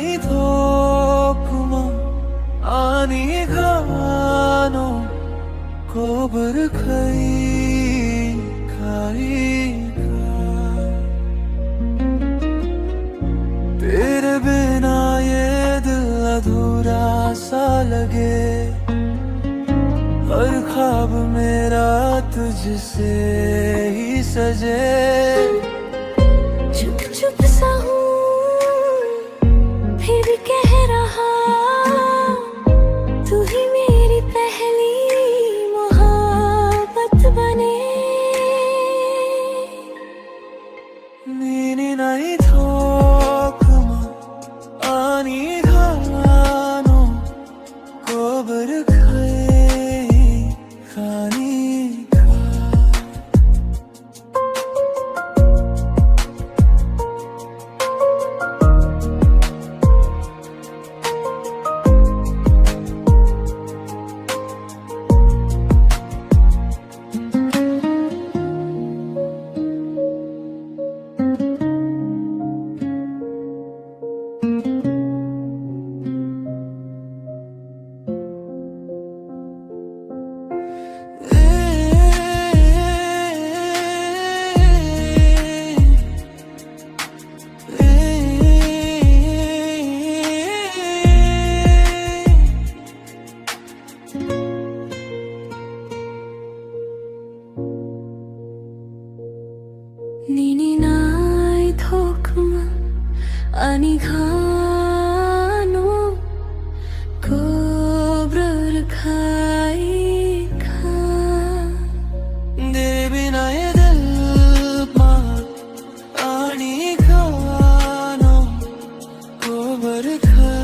नाही थोकमा आणि घानो कोबर खाई खाई खा तेरे बिना ये दिल अधूरा सा लगे हर ख्वाब मेरा तुझसे ही सजे चुप चुप सा हूँ फिर कह रहा तू ही मेरी पहली मोहब्बत बने नीनी नाही थोकमा आणि घानो कोबर खाई खानी खा नीनी नाही थोकमा आणि घानो कोब्रर खाई खा तेरे बिना ये दिल आणि घानो कोबर खाई